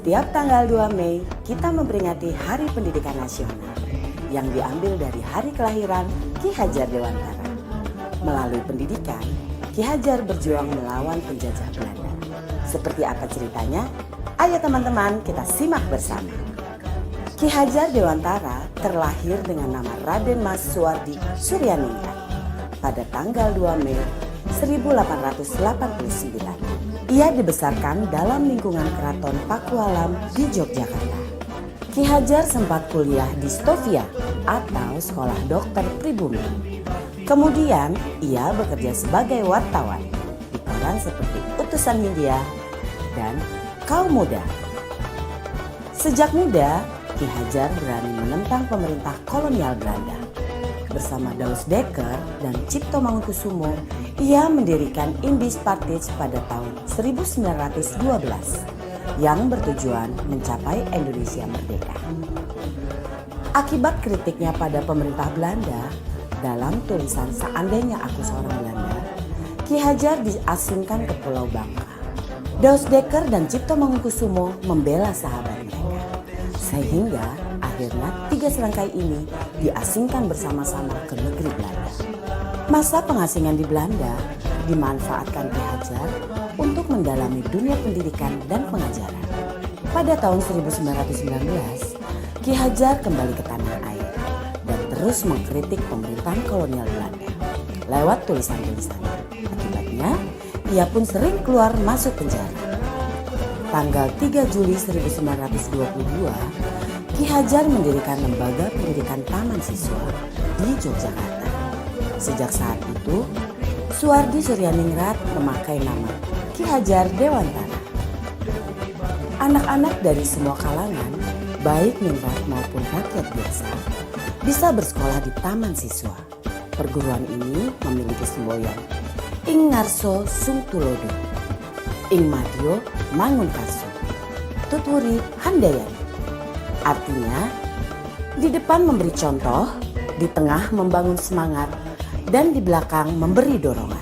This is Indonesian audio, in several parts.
Setiap tanggal 2 Mei, kita memperingati Hari Pendidikan Nasional yang diambil dari hari kelahiran Ki Hajar Dewantara. Melalui pendidikan, Ki Hajar berjuang melawan penjajah Belanda. Seperti apa ceritanya? Ayo teman-teman, kita simak bersama. Ki Hajar Dewantara terlahir dengan nama Raden Mas Suwardi Suryaningrat pada tanggal 2 Mei 1889. Ia dibesarkan dalam lingkungan Keraton Pakualam di Yogyakarta. Ki Hajar sempat kuliah di Stovia atau Sekolah Dokter Pribumi. Kemudian ia bekerja sebagai wartawan di koran seperti Utusan Hindia dan Kaum Muda. Sejak muda, Ki Hajar berani menentang pemerintah kolonial Belanda. Bersama Daus Dekker dan Cipto Mangunkusumo, ia mendirikan Indis Partij pada tahun 1912 yang bertujuan mencapai Indonesia merdeka. Akibat kritiknya pada pemerintah Belanda, dalam tulisan Seandainya Aku Seorang Belanda, Ki Hajar diasingkan ke Pulau Bangka. Daus Dekker dan Cipto Mangunkusumo membela sahabat mereka, sehingga akhirnya 3 serangkai ini diasingkan bersama-sama ke negeri Belanda. Masa pengasingan di Belanda dimanfaatkan Ki Hajar untuk mendalami dunia pendidikan dan pengajaran. Pada tahun 1919, Ki Hajar kembali ke tanah air dan terus mengkritik pemerintahan kolonial Belanda lewat tulisan-tulisannya. Akibatnya, ia pun sering keluar masuk penjara. Tanggal 3 Juli 1922, Ki Hajar mendirikan lembaga pendidikan Taman Siswa di Yogyakarta. Sejak saat itu, Suwardi Suryaningrat memakai nama Ki Hajar Dewantara. Anak-anak dari semua kalangan, baik ningrat maupun rakyat biasa, bisa bersekolah di Taman Siswa. Perguruan ini memiliki semboyan Ing Ngarso Sung Tulodo, Ing Madyo Mangunkarso, Tutwuri Handayani. Artinya, di depan memberi contoh, di tengah membangun semangat, dan di belakang memberi dorongan.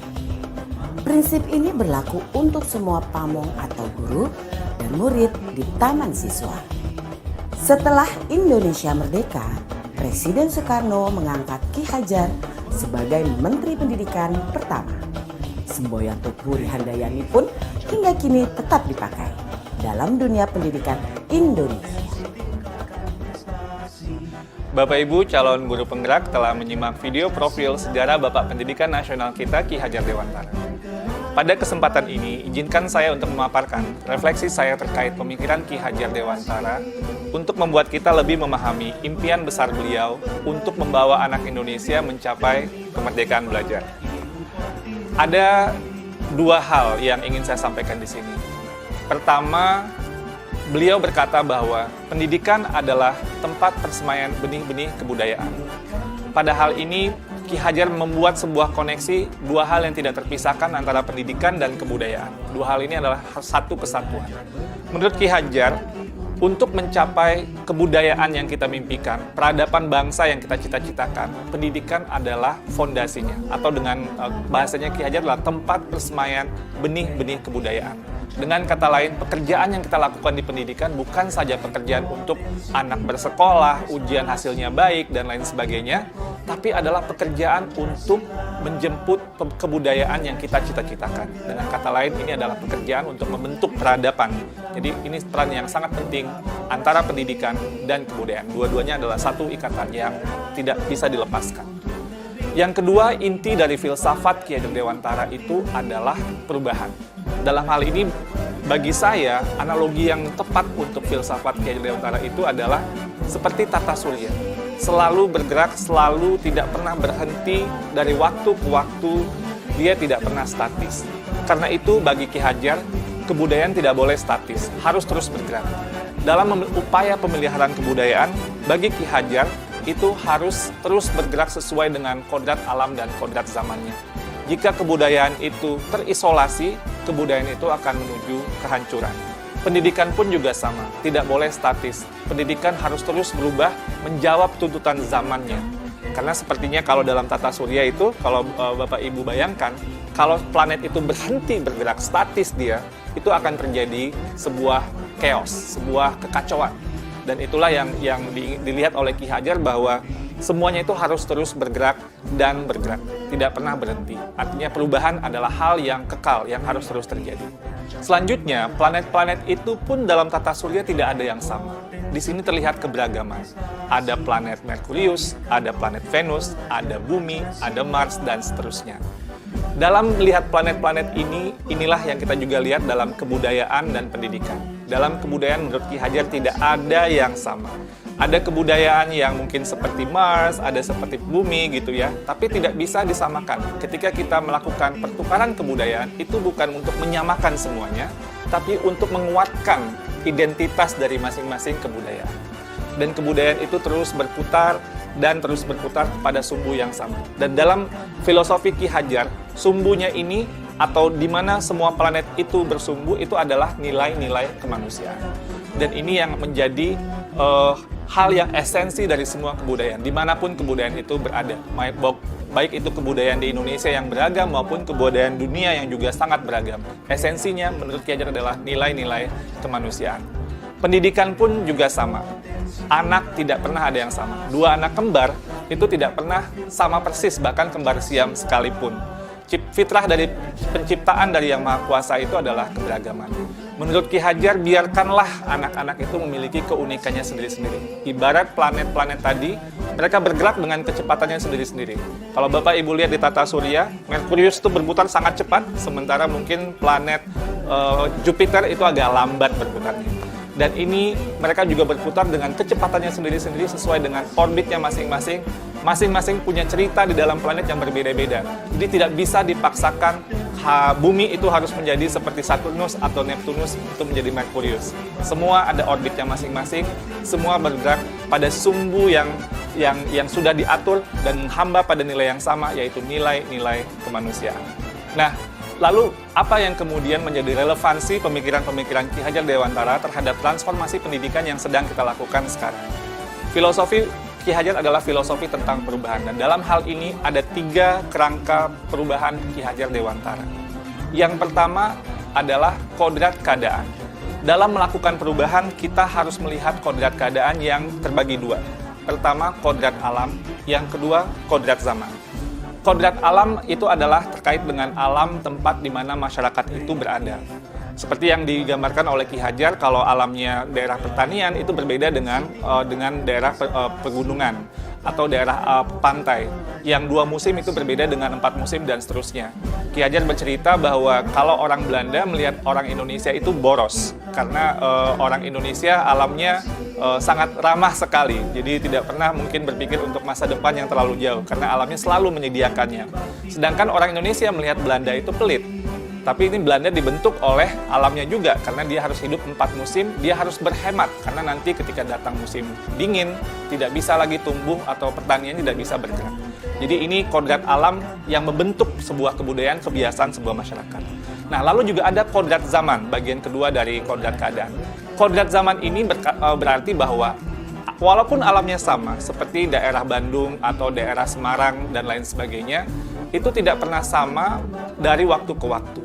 Prinsip ini berlaku untuk semua pamong atau guru dan murid di Taman Siswa. Setelah Indonesia merdeka, Presiden Soekarno mengangkat Ki Hajar sebagai Menteri Pendidikan pertama. Semboyan Tutwuri Handayani pun hingga kini tetap dipakai dalam dunia pendidikan Indonesia. Bapak Ibu calon guru penggerak telah menyimak video profil sejarah Bapak Pendidikan Nasional kita Ki Hajar Dewantara. Pada kesempatan ini, izinkan saya untuk memaparkan refleksi saya terkait pemikiran Ki Hajar Dewantara untuk membuat kita lebih memahami impian besar beliau untuk membawa anak Indonesia mencapai kemerdekaan belajar. Ada 2 hal yang ingin saya sampaikan di sini. Pertama, beliau berkata bahwa pendidikan adalah tempat persemaian benih-benih kebudayaan. Pada hal ini, Ki Hajar membuat sebuah koneksi 2 hal yang tidak terpisahkan antara pendidikan dan kebudayaan. 2 hal ini adalah satu kesatuan. Menurut Ki Hajar, untuk mencapai kebudayaan yang kita mimpikan, peradaban bangsa yang kita cita-citakan, pendidikan adalah fondasinya. Atau dengan bahasanya Ki Hajar adalah tempat persemaian benih-benih kebudayaan. Dengan kata lain, pekerjaan yang kita lakukan di pendidikan bukan saja pekerjaan untuk anak bersekolah, ujian hasilnya baik, dan lain sebagainya, tapi adalah pekerjaan untuk menjemput kebudayaan yang kita cita-citakan. Dengan kata lain, ini adalah pekerjaan untuk membentuk peradaban. Jadi ini peran yang sangat penting antara pendidikan dan kebudayaan. Dua-duanya adalah satu ikatan yang tidak bisa dilepaskan. Yang kedua, inti dari filsafat Ki Hajar Dewantara itu adalah perubahan. Dalam hal ini, bagi saya, analogi yang tepat untuk filsafat Ki Hajar Dewantara itu adalah seperti tata surya. Selalu bergerak, selalu tidak pernah berhenti dari waktu ke waktu, dia tidak pernah statis. Karena itu, bagi Ki Hajar, kebudayaan tidak boleh statis, harus terus bergerak. Dalam upaya pemeliharaan kebudayaan, bagi Ki Hajar, itu harus terus bergerak sesuai dengan kodrat alam dan kodrat zamannya. Jika kebudayaan itu terisolasi, kebudayaan itu akan menuju kehancuran. Pendidikan pun juga sama, tidak boleh statis. Pendidikan harus terus berubah, menjawab tuntutan zamannya. Karena sepertinya kalau dalam tata surya itu, kalau Bapak Ibu bayangkan, kalau planet itu berhenti bergerak statis dia, itu akan terjadi sebuah chaos, sebuah kekacauan. Dan itulah yang dilihat oleh Ki Hajar, bahwa semuanya itu harus terus bergerak dan bergerak, tidak pernah berhenti. Artinya perubahan adalah hal yang kekal, yang harus terus terjadi. Selanjutnya, planet-planet itu pun dalam tata surya tidak ada yang sama. Di sini terlihat keberagaman. Ada planet Merkurius, ada planet Venus, ada Bumi, ada Mars, dan seterusnya. Dalam melihat planet-planet ini, inilah yang kita juga lihat dalam kebudayaan dan pendidikan. Dalam kebudayaan menurut Ki Hajar tidak ada yang sama. Ada kebudayaan yang mungkin seperti Mars, ada seperti Bumi gitu ya, tapi tidak bisa disamakan. Ketika kita melakukan pertukaran kebudayaan, itu bukan untuk menyamakan semuanya, tapi untuk menguatkan identitas dari masing-masing kebudayaan. Dan kebudayaan itu terus berputar dan terus berputar pada sumbu yang sama. Dan dalam filosofi Ki Hajar, sumbunya ini atau di mana semua planet itu bersumbu itu adalah nilai-nilai kemanusiaan. Dan ini yang menjadi hal yang esensi dari semua kebudayaan, dimanapun kebudayaan itu berada. Baik itu kebudayaan di Indonesia yang beragam maupun kebudayaan dunia yang juga sangat beragam. Esensinya menurut Ki Hajar adalah nilai-nilai kemanusiaan. Pendidikan pun juga sama. Anak tidak pernah ada yang sama. Dua anak kembar itu tidak pernah sama persis, bahkan kembar siam sekalipun. Fitrah dari penciptaan dari Yang Maha Kuasa itu adalah keberagaman. Menurut Ki Hajar, biarkanlah anak-anak itu memiliki keunikannya sendiri-sendiri. Ibarat planet-planet tadi, mereka bergerak dengan kecepatannya sendiri-sendiri. Kalau Bapak Ibu lihat di tata surya, Merkurius itu berputar sangat cepat, sementara mungkin planet Jupiter itu agak lambat berputarnya. Dan ini mereka juga berputar dengan kecepatannya sendiri-sendiri sesuai dengan orbitnya masing-masing. Masing-masing punya cerita di dalam planet yang berbeda-beda. Jadi tidak bisa dipaksakan bumi itu harus menjadi seperti Saturnus atau Neptunus itu menjadi Merkurius. Semua ada orbitnya masing-masing, semua bergerak pada sumbu yang sudah diatur dan hamba pada nilai yang sama, yaitu nilai-nilai kemanusiaan. Nah, lalu apa yang kemudian menjadi relevansi pemikiran-pemikiran Ki Hajar Dewantara terhadap transformasi pendidikan yang sedang kita lakukan sekarang? Filosofi Ki Hajar adalah filosofi tentang perubahan, dan dalam hal ini ada 3 kerangka perubahan Ki Hajar Dewantara. Yang pertama adalah kodrat keadaan. Dalam melakukan perubahan, kita harus melihat kodrat keadaan yang terbagi 2. Pertama, kodrat alam, yang kedua, kodrat zaman. Kodrat alam itu adalah terkait dengan alam tempat di mana masyarakat itu berada. Seperti yang digambarkan oleh Ki Hajar, kalau alamnya daerah pertanian itu berbeda dengan daerah pegunungan atau daerah pantai. Yang 2 musim itu berbeda dengan 4 musim dan seterusnya. Ki Hajar bercerita bahwa kalau orang Belanda melihat orang Indonesia itu boros, karena orang Indonesia alamnya sangat ramah sekali, jadi tidak pernah mungkin berpikir untuk masa depan yang terlalu jauh, karena alamnya selalu menyediakannya. Sedangkan orang Indonesia melihat Belanda itu pelit. Tapi ini Belanda dibentuk oleh alamnya juga, karena dia harus hidup 4 musim, dia harus berhemat, karena nanti ketika datang musim dingin, tidak bisa lagi tumbuh atau pertanian tidak bisa bergerak. Jadi ini kodrat alam yang membentuk sebuah kebudayaan, kebiasaan sebuah masyarakat. Nah, lalu juga ada kodrat zaman, bagian kedua dari kodrat keadaan. Kodrat zaman ini berarti bahwa walaupun alamnya sama, seperti daerah Bandung atau daerah Semarang dan lain sebagainya, itu tidak pernah sama dari waktu ke waktu.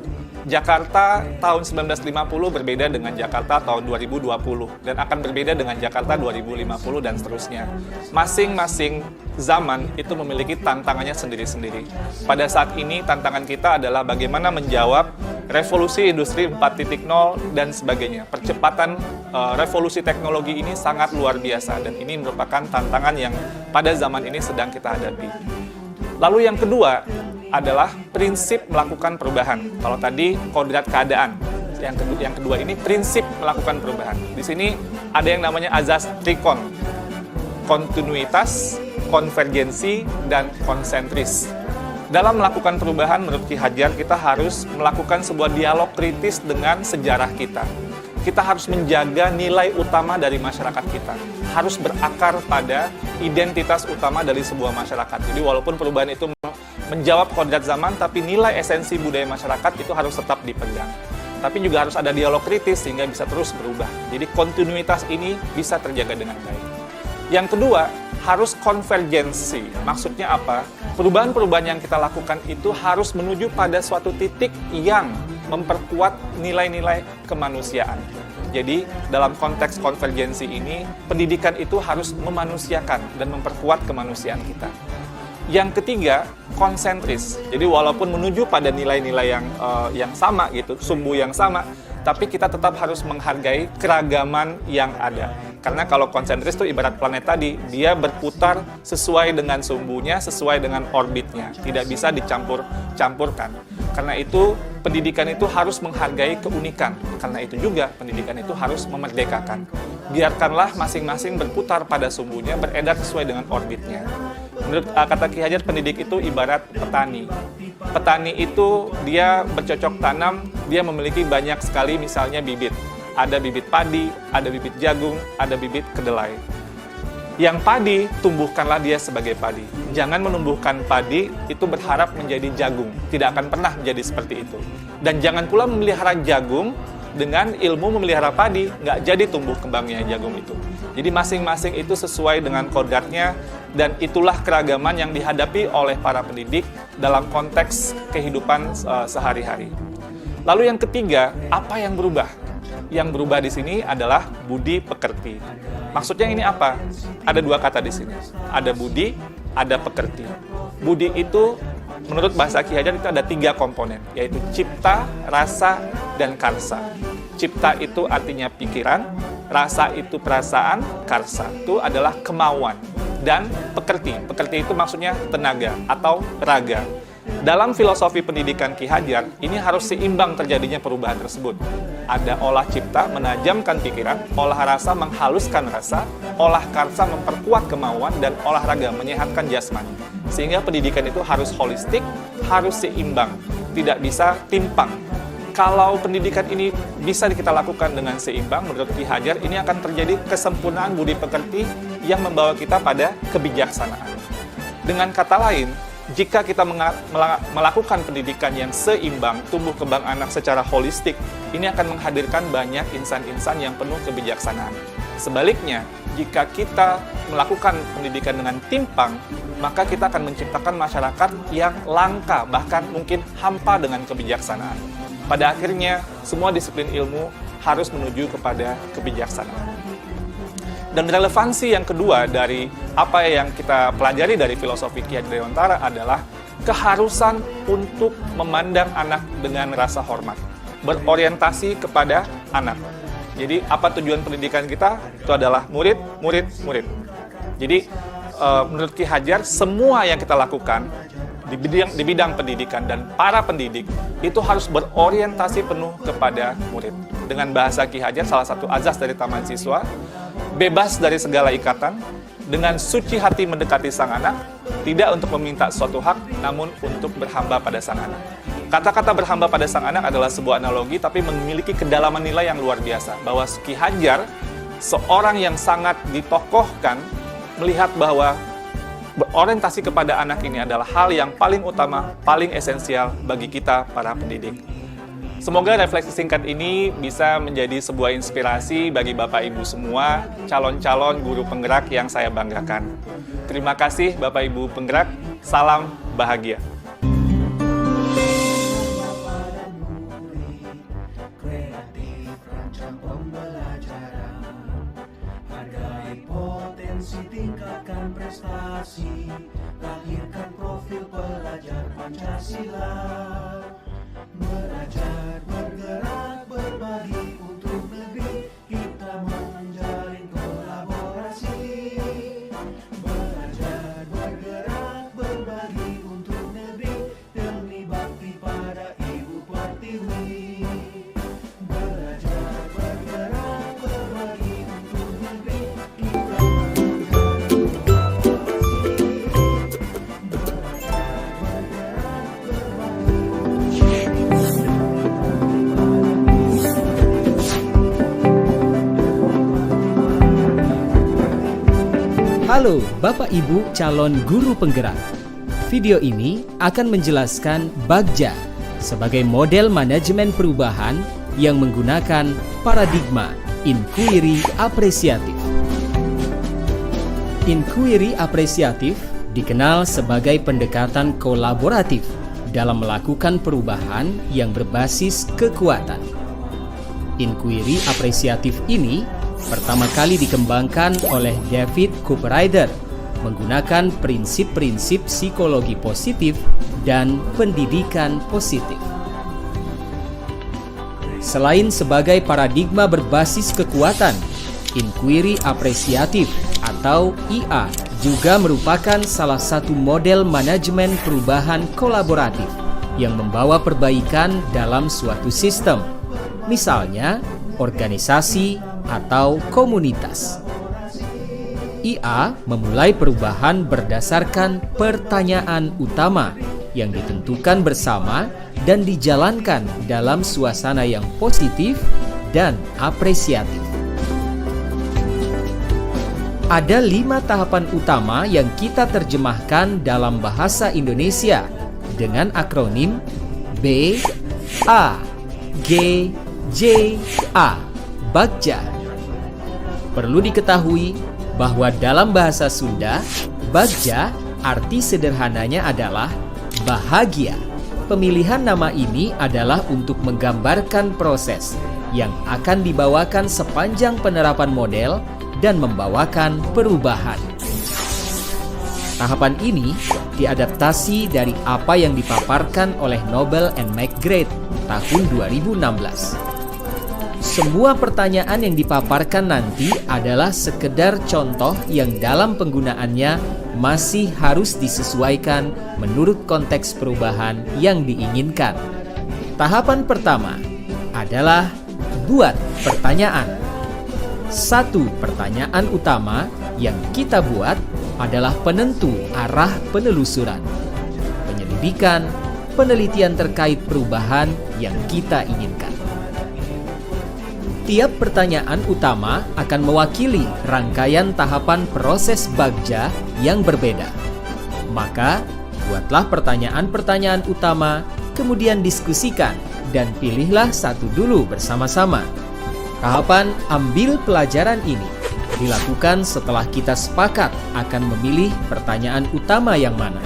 Jakarta tahun 1950 berbeda dengan Jakarta tahun 2020 dan akan berbeda dengan Jakarta 2050 dan seterusnya. Masing-masing zaman itu memiliki tantangannya sendiri-sendiri. Pada saat ini tantangan kita adalah bagaimana menjawab revolusi industri 4.0 dan sebagainya. Percepatan revolusi teknologi ini sangat luar biasa dan ini merupakan tantangan yang pada zaman ini sedang kita hadapi. Lalu yang kedua adalah prinsip melakukan perubahan. Kalau tadi kodrat keadaan, yang kedua ini prinsip melakukan perubahan. Di sini ada yang namanya azas trikon, kontinuitas, konvergensi, dan konsentris. Dalam melakukan perubahan, menurut Ki Hajar, kita harus melakukan sebuah dialog kritis dengan sejarah kita. Kita harus menjaga nilai utama dari masyarakat kita. Harus berakar pada identitas utama dari sebuah masyarakat. Jadi walaupun perubahan itu menjawab kodrat zaman, tapi nilai esensi budaya masyarakat itu harus tetap dipegang. Tapi juga harus ada dialog kritis sehingga bisa terus berubah. Jadi kontinuitas ini bisa terjaga dengan baik. Yang kedua, harus konvergensi. Maksudnya apa? Perubahan-perubahan yang kita lakukan itu harus menuju pada suatu titik yang memperkuat nilai-nilai kemanusiaan. Jadi dalam konteks konvergensi ini, pendidikan itu harus memanusiakan dan memperkuat kemanusiaan kita. Yang ketiga, konsentris. Jadi walaupun menuju pada nilai-nilai yang sama gitu, sumbu yang sama, tapi kita tetap harus menghargai keragaman yang ada. Karena kalau konsentris itu ibarat planet tadi, dia berputar sesuai dengan sumbunya, sesuai dengan orbitnya, tidak bisa dicampur-campurkan. Karena itu pendidikan itu harus menghargai keunikan. Karena itu juga pendidikan itu harus memerdekakan. Biarkanlah masing-masing berputar pada sumbunya, beredar sesuai dengan orbitnya. Menurut kata Ki Hajar, pendidik itu ibarat petani. Petani itu dia bercocok tanam, dia memiliki banyak sekali misalnya bibit. Ada bibit padi, ada bibit jagung, ada bibit kedelai. Yang padi, tumbuhkanlah dia sebagai padi. Jangan menumbuhkan padi itu berharap menjadi jagung. Tidak akan pernah menjadi seperti itu. Dan jangan pula memelihara jagung dengan ilmu memelihara padi, nggak jadi tumbuh kembangnya jagung itu. Jadi masing-masing itu sesuai dengan kodratnya, dan itulah keragaman yang dihadapi oleh para pendidik dalam konteks kehidupan sehari-hari. Lalu yang ketiga, apa yang berubah? Yang berubah di sini adalah budi pekerti. Maksudnya ini apa? Ada dua kata di sini. Ada budi, ada pekerti. Budi itu menurut bahasa Ki Hajar itu ada 3 komponen, yaitu cipta, rasa, dan karsa. Cipta itu artinya pikiran, rasa itu perasaan, karsa itu adalah kemauan, dan pekerti. Pekerti itu maksudnya tenaga atau raga. Dalam filosofi pendidikan Ki Hajar, ini harus seimbang terjadinya perubahan tersebut. Ada olah cipta, menajamkan pikiran, olah rasa, menghaluskan rasa, olah karsa, memperkuat kemauan, dan olahraga, menyehatkan jasmani. Sehingga pendidikan itu harus holistik, harus seimbang, tidak bisa timpang. Kalau pendidikan ini bisa kita lakukan dengan seimbang, menurut Ki Hajar, ini akan terjadi kesempurnaan budi pekerti yang membawa kita pada kebijaksanaan. Dengan kata lain, jika kita melakukan pendidikan yang seimbang, tumbuh kembang anak secara holistik, ini akan menghadirkan banyak insan-insan yang penuh kebijaksanaan. Sebaliknya, jika kita melakukan pendidikan dengan timpang, maka kita akan menciptakan masyarakat yang langka, bahkan mungkin hampa dengan kebijaksanaan. Pada akhirnya, semua disiplin ilmu harus menuju kepada kebijaksanaan. Dan relevansi yang kedua dari apa yang kita pelajari dari filosofi Ki Hajar Dewantara adalah keharusan untuk memandang anak dengan rasa hormat, berorientasi kepada anak. Jadi apa tujuan pendidikan kita? Itu adalah murid, murid, murid. Jadi menurut Ki Hajar, semua yang kita lakukan di bidang pendidikan dan para pendidik itu harus berorientasi penuh kepada murid. Dengan bahasa Ki Hajar, salah satu azas dari Taman Siswa, bebas dari segala ikatan, dengan suci hati mendekati sang anak, tidak untuk meminta suatu hak, namun untuk berhamba pada sang anak. Kata-kata berhamba pada sang anak adalah sebuah analogi, tapi memiliki kedalaman nilai yang luar biasa. Bahwa Ki Hajar, seorang yang sangat ditokohkan, melihat bahwa berorientasi kepada anak ini adalah hal yang paling utama, paling esensial bagi kita para pendidik. Semoga refleksi singkat ini bisa menjadi sebuah inspirasi bagi Bapak Ibu semua, calon-calon guru penggerak yang saya banggakan. Terima kasih Bapak Ibu penggerak, salam bahagia. Tingkatkan prestasi, lahirkan profil pelajar Pancasila. Belajar, bergerak, berbagi untuk negeri, kita menjalin kolaborasi. Belajar, bergerak, berbagi untuk negeri, demi bakti pada Ibu Pertiwi. Belajar, bergerak, berbagi untuk negeri, kita Halo Bapak Ibu calon guru penggerak. Video ini akan menjelaskan Bagja sebagai model manajemen perubahan yang menggunakan paradigma inquiry apresiatif. Inquiry apresiatif dikenal sebagai pendekatan kolaboratif dalam melakukan perubahan yang berbasis kekuatan. Inquiry apresiatif ini pertama kali dikembangkan oleh David Cooperrider menggunakan prinsip-prinsip psikologi positif dan pendidikan positif. Selain sebagai paradigma berbasis kekuatan, inquiry apresiatif atau IA juga merupakan salah satu model manajemen perubahan kolaboratif yang membawa perbaikan dalam suatu sistem, misalnya organisasi atau komunitas. IA memulai perubahan berdasarkan pertanyaan utama yang ditentukan bersama dan dijalankan dalam suasana yang positif dan apresiatif. Ada 5 tahapan utama yang kita terjemahkan dalam bahasa Indonesia dengan akronim B, A, G, J, A, Bagja. Perlu diketahui bahwa dalam bahasa Sunda, Bagja arti sederhananya adalah bahagia. Pemilihan nama ini adalah untuk menggambarkan proses yang akan dibawakan sepanjang penerapan model dan membawakan perubahan. Tahapan ini diadaptasi dari apa yang dipaparkan oleh Nobel and McGrath tahun 2016. Semua pertanyaan yang dipaparkan nanti adalah sekedar contoh yang dalam penggunaannya masih harus disesuaikan menurut konteks perubahan yang diinginkan. Tahapan pertama adalah buat pertanyaan. Satu pertanyaan utama yang kita buat adalah penentu arah penelusuran, penyelidikan, penelitian terkait perubahan yang kita inginkan. Tiap pertanyaan utama akan mewakili rangkaian tahapan proses Bagja yang berbeda. Maka, buatlah pertanyaan-pertanyaan utama, kemudian diskusikan, dan pilihlah satu dulu bersama-sama. Tahapan ambil pelajaran ini dilakukan setelah kita sepakat akan memilih pertanyaan utama yang mana.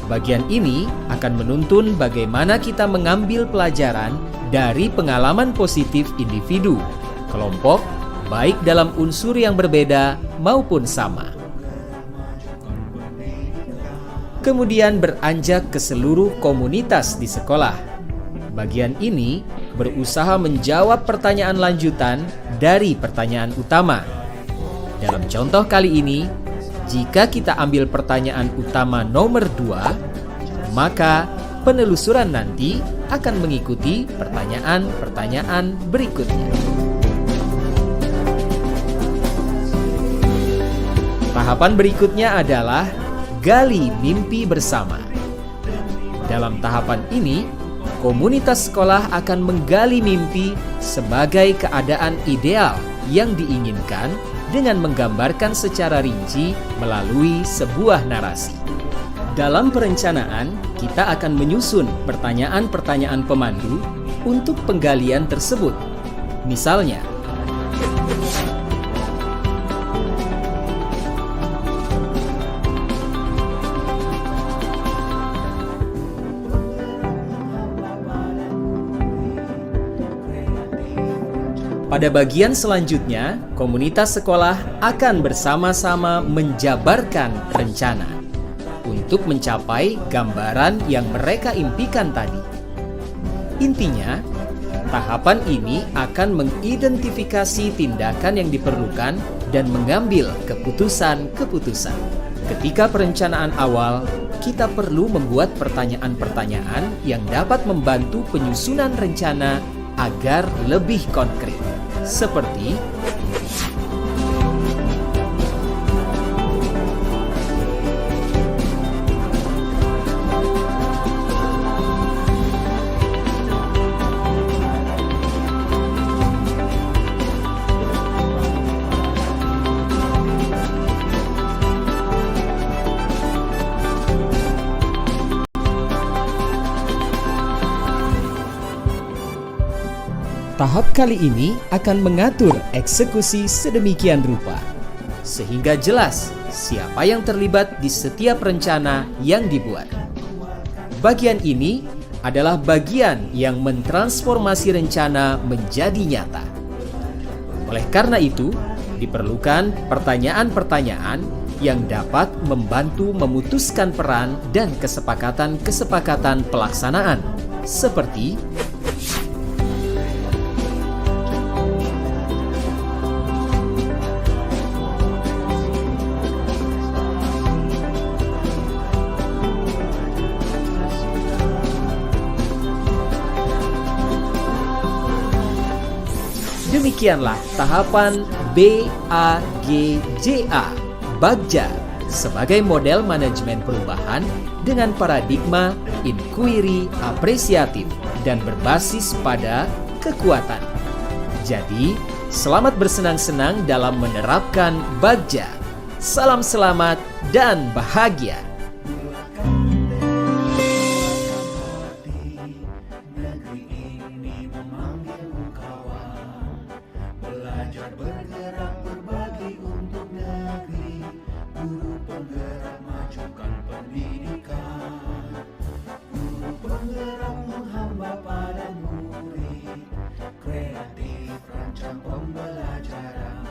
Bagian ini akan menuntun bagaimana kita mengambil pelajaran dari pengalaman positif individu, kelompok, baik dalam unsur yang berbeda maupun sama. Kemudian beranjak ke seluruh komunitas di sekolah. Bagian ini berusaha menjawab pertanyaan lanjutan dari pertanyaan utama. Dalam contoh kali ini, jika kita ambil pertanyaan utama nomor 2, maka penelusuran nanti akan mengikuti pertanyaan-pertanyaan berikutnya. Tahapan berikutnya adalah gali mimpi bersama. Dalam tahapan ini, komunitas sekolah akan menggali mimpi sebagai keadaan ideal yang diinginkan dengan menggambarkan secara rinci melalui sebuah narasi. Dalam perencanaan, kita akan menyusun pertanyaan-pertanyaan pemandu untuk penggalian tersebut. Misalnya, pada bagian selanjutnya, komunitas sekolah akan bersama-sama menjabarkan rencana untuk mencapai gambaran yang mereka impikan tadi. Intinya, tahapan ini akan mengidentifikasi tindakan yang diperlukan dan mengambil keputusan-keputusan. Ketika perencanaan awal, kita perlu membuat pertanyaan-pertanyaan yang dapat membantu penyusunan rencana agar lebih konkret. Seperti tahap kali ini akan mengatur eksekusi sedemikian rupa, sehingga jelas siapa yang terlibat di setiap rencana yang dibuat. Bagian ini adalah bagian yang mentransformasi rencana menjadi nyata. Oleh karena itu, diperlukan pertanyaan-pertanyaan yang dapat membantu memutuskan peran dan kesepakatan-kesepakatan pelaksanaan, seperti demikianlah tahapan BAGJA, Bagja, sebagai model manajemen perubahan dengan paradigma inquiry apresiatif dan berbasis pada kekuatan. Jadi, selamat bersenang-senang dalam menerapkan Bagja. Salam selamat dan bahagia. Negeri ini memanggilmu kawan. Belajar bergerak berbagi untuk negeri. Guru penggerak majukan pendidikan. Guru penggerak menghamba pada murid. Kreatif rancang pembelajaran.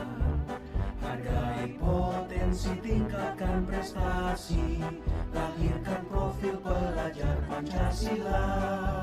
Hargai potensi, tingkatkan prestasi. Lahirkan profil pelajar Pancasila.